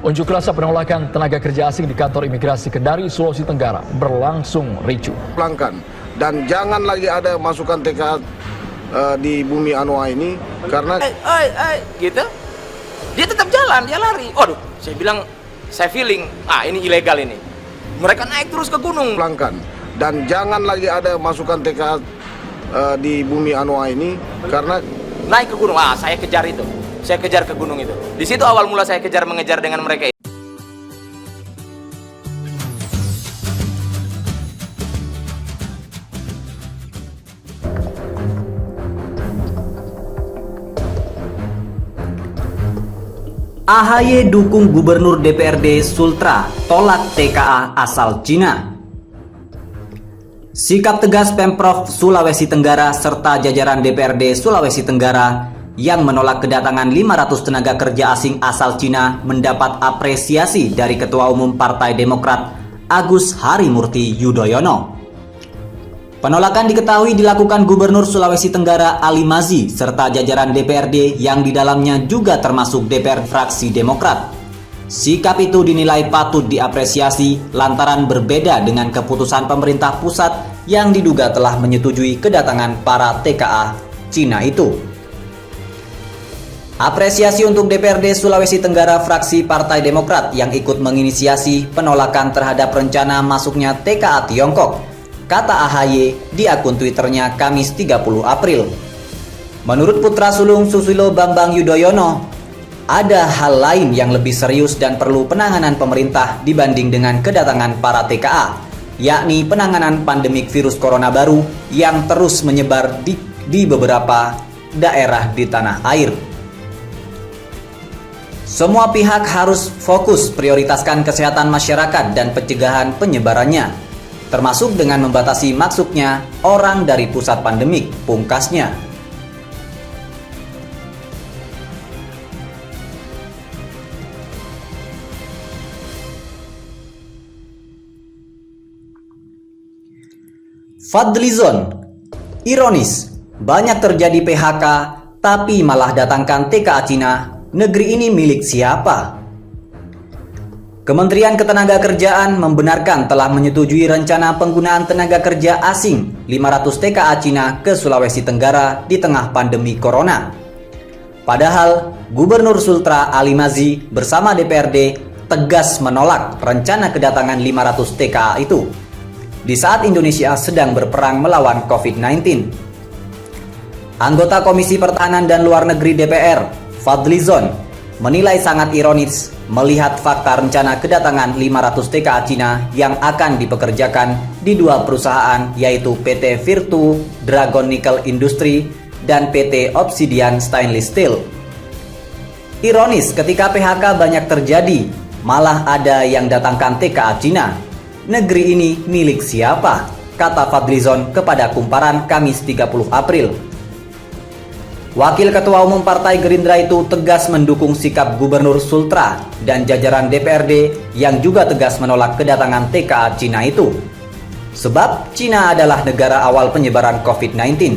Unjuk rasa penolakan tenaga kerja asing di kantor imigrasi Kendari, Sulawesi Tenggara berlangsung ricuh. Dan jangan lagi ada masukan TKA di bumi Anoa ini karena gitu. Dia tetap jalan, dia lari. Waduh, saya bilang, saya feeling, ini ilegal ini. Mereka naik terus ke gunung. Dan jangan lagi ada masukan TKA di bumi Anoa ini karena naik ke gunung. Saya kejar itu. Saya kejar ke gunung itu. Di situ awal mula saya mengejar dengan mereka. AHY dukung Gubernur DPRD Sultra tolak TKA asal Cina. Sikap tegas Pemprov Sulawesi Tenggara serta jajaran DPRD Sulawesi Tenggara yang menolak kedatangan 500 tenaga kerja asing asal Cina mendapat apresiasi dari Ketua Umum Partai Demokrat Agus Harimurti Yudhoyono. Penolakan diketahui dilakukan Gubernur Sulawesi Tenggara Ali Mazzi serta jajaran DPRD yang di dalamnya juga termasuk DPR fraksi Demokrat. Sikap itu dinilai patut diapresiasi lantaran berbeda dengan keputusan pemerintah pusat yang diduga telah menyetujui kedatangan para TKA Cina itu. Apresiasi untuk DPRD Sulawesi Tenggara fraksi Partai Demokrat yang ikut menginisiasi penolakan terhadap rencana masuknya TKA Tiongkok, kata AHY di akun Twitternya Kamis 30 April. Menurut putra sulung Susilo Bambang Yudhoyono, ada hal lain yang lebih serius dan perlu penanganan pemerintah dibanding dengan kedatangan para TKA, yakni penanganan pandemik virus corona baru yang terus menyebar di beberapa daerah di tanah air. Semua pihak harus fokus prioritaskan kesehatan masyarakat dan pencegahan penyebarannya, termasuk dengan membatasi masuknya orang dari pusat pandemik, pungkasnya. Fadlizon, ironis, banyak terjadi PHK tapi malah datangkan TKA Cina. Negeri ini milik siapa? Kementerian Ketenagakerjaan membenarkan telah menyetujui rencana penggunaan tenaga kerja asing 500 TKA Cina ke Sulawesi Tenggara di tengah pandemi corona. Padahal Gubernur Sultra Ali Mazzi bersama DPRD tegas menolak rencana kedatangan 500 TKA itu di saat Indonesia sedang berperang melawan COVID-19. Anggota Komisi Pertahanan dan Luar Negeri DPR Fadlizon menilai sangat ironis melihat fakta rencana kedatangan 500 TKA Cina yang akan dipekerjakan di dua perusahaan yaitu PT Virtu Dragon Nickel Industry dan PT Obsidian Stainless Steel. Ironis ketika PHK banyak terjadi, malah ada yang datangkan TKA Cina. Negeri ini milik siapa? Kata Fadlizon kepada Kumparan Kamis 30 April. Wakil Ketua Umum Partai Gerindra itu tegas mendukung sikap Gubernur Sultra dan jajaran DPRD yang juga tegas menolak kedatangan TKA Cina itu. Sebab Cina adalah negara awal penyebaran COVID-19.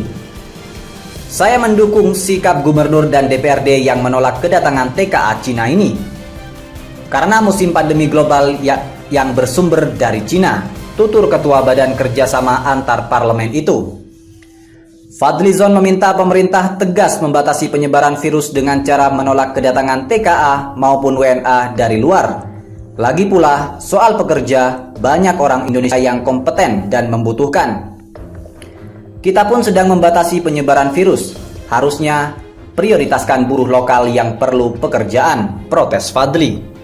Saya mendukung sikap Gubernur dan DPRD yang menolak kedatangan TKA Cina ini. Karena musim pandemi global yang bersumber dari Cina, tutur Ketua Badan Kerjasama Antar Parlemen itu. Fadlizon meminta pemerintah tegas membatasi penyebaran virus dengan cara menolak kedatangan TKA maupun WNA dari luar. Lagi pula, soal pekerja, banyak orang Indonesia yang kompeten dan membutuhkan. Kita pun sedang membatasi penyebaran virus. Harusnya prioritaskan buruh lokal yang perlu pekerjaan, protes Fadli.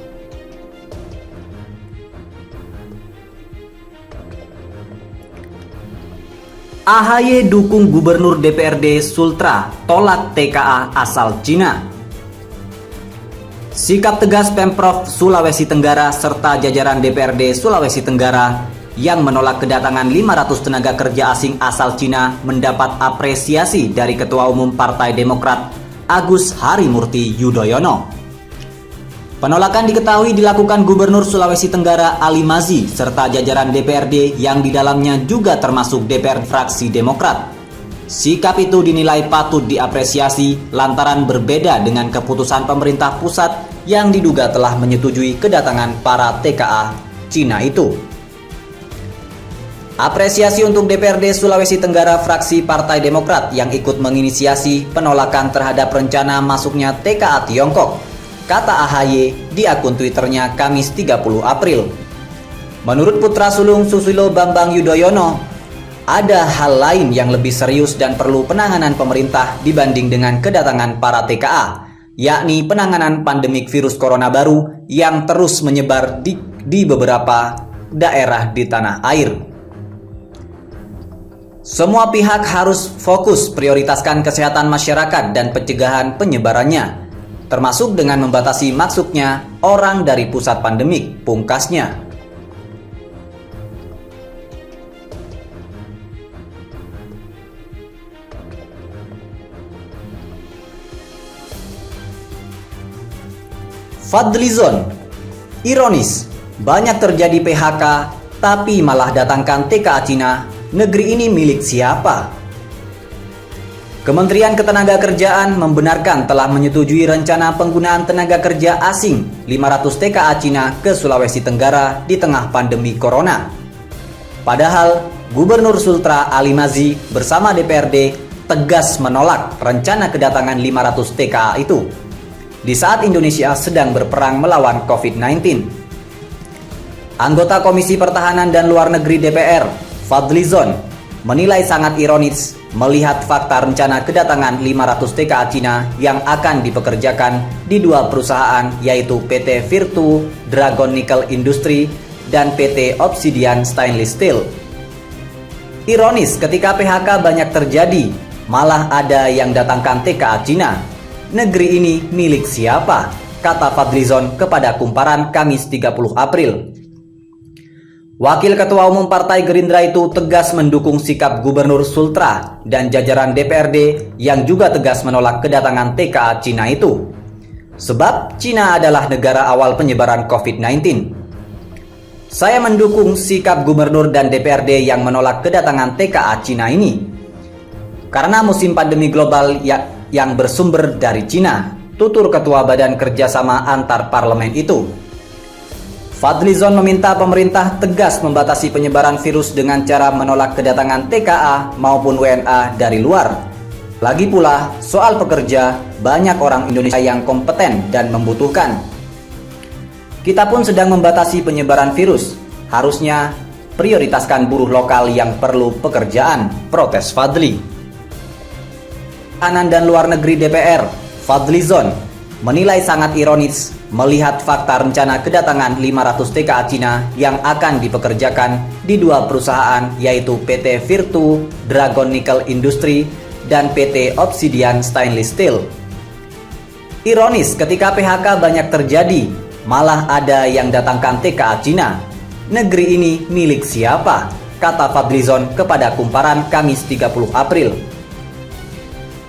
AHY dukung Gubernur DPRD Sultra tolak TKA asal Cina. Sikap tegas Pemprov Sulawesi Tenggara serta jajaran DPRD Sulawesi Tenggara yang menolak kedatangan 500 tenaga kerja asing asal Cina mendapat apresiasi dari Ketua Umum Partai Demokrat Agus Harimurti Yudhoyono. Penolakan diketahui dilakukan Gubernur Sulawesi Tenggara Ali Mazzi serta jajaran DPRD yang di dalamnya juga termasuk DPR fraksi Demokrat. Sikap itu dinilai patut diapresiasi lantaran berbeda dengan keputusan pemerintah pusat yang diduga telah menyetujui kedatangan para TKA Cina itu. Apresiasi untuk DPRD Sulawesi Tenggara fraksi Partai Demokrat yang ikut menginisiasi penolakan terhadap rencana masuknya TKA Tiongkok, kata AHY di akun Twitternya Kamis 30 April. Menurut putra sulung Susilo Bambang Yudhoyono, ada hal lain yang lebih serius dan perlu penanganan pemerintah dibanding dengan kedatangan para TKA, yakni penanganan pandemik virus corona baru yang terus menyebar di beberapa daerah di tanah air. Semua pihak harus fokus prioritaskan kesehatan masyarakat dan pencegahan penyebarannya, termasuk dengan membatasi masuknya orang dari pusat pandemik, pungkasnya. Fadlizon, ironis, banyak terjadi PHK tapi malah datangkan TKA Cina. Negeri ini milik siapa? Kementerian Ketenagakerjaan membenarkan telah menyetujui rencana penggunaan tenaga kerja asing 500 TKA Cina ke Sulawesi Tenggara di tengah pandemi corona. Padahal Gubernur Sultra Ali Mazi bersama DPRD tegas menolak rencana kedatangan 500 TKA itu di saat Indonesia sedang berperang melawan COVID-19. Anggota Komisi Pertahanan dan Luar Negeri DPR Fadlizon menilai sangat ironis melihat fakta rencana kedatangan 500 TKA Cina yang akan dipekerjakan di dua perusahaan, yaitu PT Virtu Dragon Nickel Industry dan PT Obsidian Stainless Steel. Ironis ketika PHK banyak terjadi, malah ada yang datangkan TKA Cina. Negeri ini milik siapa? Kata Fadlizon kepada Kumparan Kamis 30 April. Wakil Ketua Umum Partai Gerindra itu tegas mendukung sikap Gubernur Sultra dan jajaran DPRD yang juga tegas menolak kedatangan TKA Cina itu. Sebab Cina adalah negara awal penyebaran COVID-19. Saya mendukung sikap Gubernur dan DPRD yang menolak kedatangan TKA Cina ini. Karena musim pandemi global yang bersumber dari Cina, tutur Ketua Badan Kerjasama Antar Parlemen itu. Fadlizon meminta pemerintah tegas membatasi penyebaran virus dengan cara menolak kedatangan TKA maupun WNA dari luar. Lagi pula, soal pekerja, banyak orang Indonesia yang kompeten dan membutuhkan. Kita pun sedang membatasi penyebaran virus. Harusnya prioritaskan buruh lokal yang perlu pekerjaan, protes Fadli. Pertahanan dan Luar Negeri DPR, Fadlizon, menilai sangat ironis melihat fakta rencana kedatangan 500 TKA Cina yang akan dipekerjakan di dua perusahaan, yaitu PT Virtu Dragon Nickel Industry dan PT Obsidian Stainless Steel. Ironis ketika PHK banyak terjadi, malah ada yang datangkan TKA Cina. Negeri ini milik siapa? Kata Fadlizon kepada Kumparan Kamis 30 April.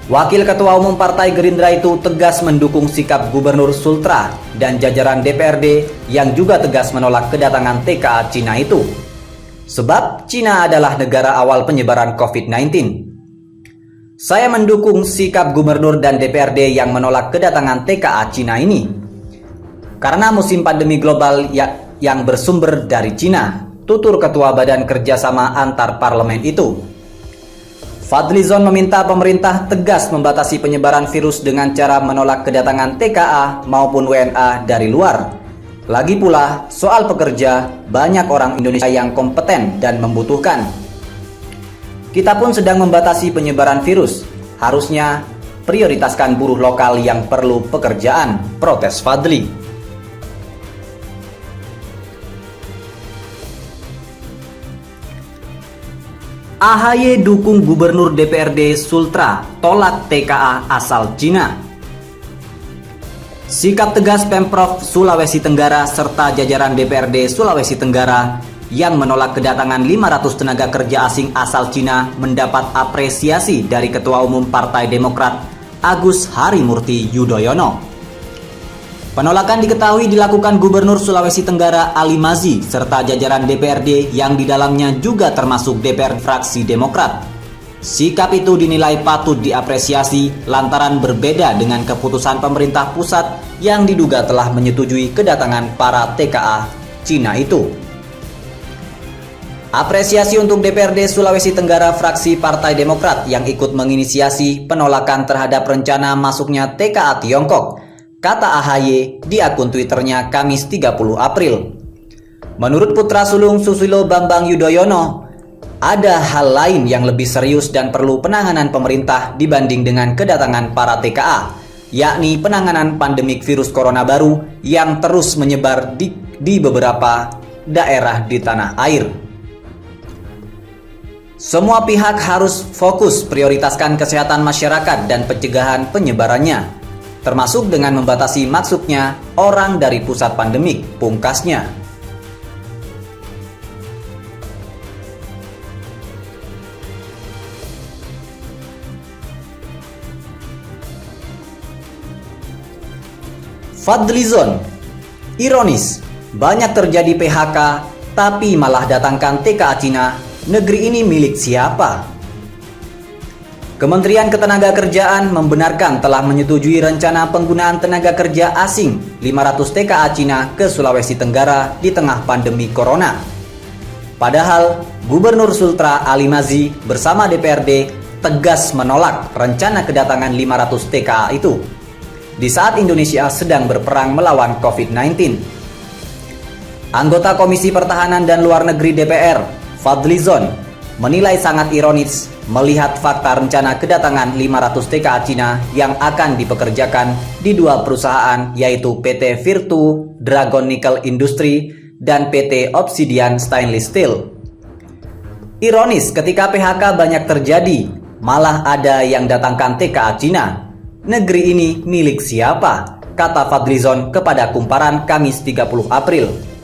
Wakil Ketua Umum Partai Gerindra itu tegas mendukung sikap Gubernur Sultra dan jajaran DPRD yang juga tegas menolak kedatangan TKA Cina itu. Sebab Cina adalah negara awal penyebaran COVID-19. Saya mendukung sikap Gubernur dan DPRD yang menolak kedatangan TKA Cina ini. Karena musim pandemi global yang bersumber dari Cina, tutur Ketua Badan Kerjasama Antar Parlemen itu. Fadlizon meminta pemerintah tegas membatasi penyebaran virus dengan cara menolak kedatangan TKA maupun WNA dari luar. Lagi pula, soal pekerja, banyak orang Indonesia yang kompeten dan membutuhkan. Kita pun sedang membatasi penyebaran virus. Harusnya prioritaskan buruh lokal yang perlu pekerjaan, protes Fadli. AHY dukung Gubernur DPRD Sultra tolak TKA asal Cina. Sikap tegas Pemprov Sulawesi Tenggara serta jajaran DPRD Sulawesi Tenggara yang menolak kedatangan 500 tenaga kerja asing asal Cina mendapat apresiasi dari Ketua Umum Partai Demokrat Agus Harimurti Yudhoyono. Penolakan diketahui dilakukan Gubernur Sulawesi Tenggara Ali Mazi serta jajaran DPRD yang di dalamnya juga termasuk DPR fraksi Demokrat. Sikap itu dinilai patut diapresiasi lantaran berbeda dengan keputusan pemerintah pusat yang diduga telah menyetujui kedatangan para TKA Cina itu. Apresiasi untuk DPRD Sulawesi Tenggara fraksi Partai Demokrat yang ikut menginisiasi penolakan terhadap rencana masuknya TKA Tiongkok, kata AHY di akun Twitternya Kamis 30 April. Menurut putra sulung Susilo Bambang Yudhoyono, ada hal lain yang lebih serius dan perlu penanganan pemerintah dibanding dengan kedatangan para TKA, yakni penanganan pandemik virus corona baru yang terus menyebar di beberapa daerah di tanah air. Semua pihak harus fokus prioritaskan kesehatan masyarakat dan pencegahan penyebarannya, termasuk dengan membatasi masuknya orang dari pusat pandemik, pungkasnya. Fadlizon, ironis, banyak terjadi PHK tapi malah datangkan TKA Cina. Negeri ini milik siapa? Kementerian Ketenagakerjaan membenarkan telah menyetujui rencana penggunaan tenaga kerja asing 500 TKA Cina ke Sulawesi Tenggara di tengah pandemi corona. Padahal Gubernur Sultra Ali Mazi bersama DPRD tegas menolak rencana kedatangan 500 TKA itu di saat Indonesia sedang berperang melawan COVID-19. Anggota Komisi Pertahanan dan Luar Negeri DPR Fadlizon menilai sangat ironis melihat fakta rencana kedatangan 500 TKA Cina yang akan dipekerjakan di dua perusahaan, yaitu PT Virtu Dragon Nickel Industry dan PT Obsidian Stainless Steel. Ironis ketika PHK banyak terjadi, malah ada yang datangkan TKA Cina. Negeri ini milik siapa? Kata Fadlizon kepada Kumparan Kamis 30 April.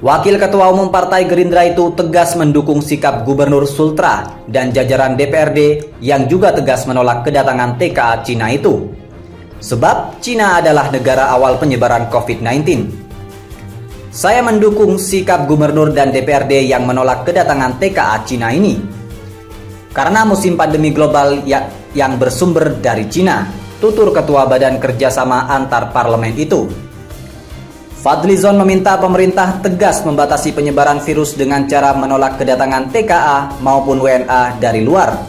Wakil Ketua Umum Partai Gerindra itu tegas mendukung sikap Gubernur Sultra dan jajaran DPRD yang juga tegas menolak kedatangan TKA Cina itu. Sebab Cina adalah negara awal penyebaran COVID-19. Saya mendukung sikap Gubernur dan DPRD yang menolak kedatangan TKA Cina ini. Karena musim pandemi global yang bersumber dari Cina, tutur Ketua Badan Kerjasama Antar Parlemen itu. Fadlizon meminta pemerintah tegas membatasi penyebaran virus dengan cara menolak kedatangan TKA maupun WNA dari luar.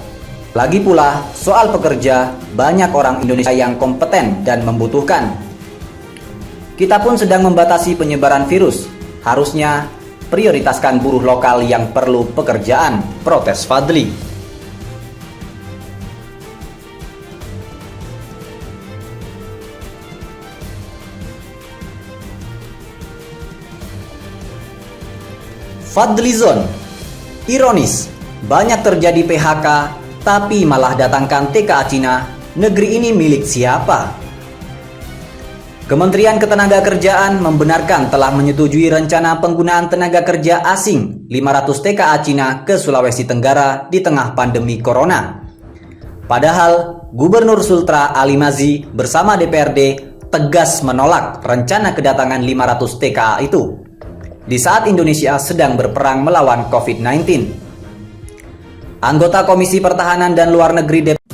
Lagi pula, soal pekerja, banyak orang Indonesia yang kompeten dan membutuhkan. Kita pun sedang membatasi penyebaran virus. Harusnya prioritaskan buruh lokal yang perlu pekerjaan, protes Fadli. Fadlizon, ironis, banyak terjadi PHK tapi malah datangkan TKA Cina. Negeri ini milik siapa? Kementerian Ketenagakerjaan membenarkan telah menyetujui rencana penggunaan tenaga kerja asing 500 TKA Cina ke Sulawesi Tenggara di tengah pandemi corona. Padahal Gubernur Sultra Ali Mazi bersama DPRD tegas menolak rencana kedatangan 500 TKA itu di saat Indonesia sedang berperang melawan COVID-19. Anggota Komisi Pertahanan dan Luar Negeri DPR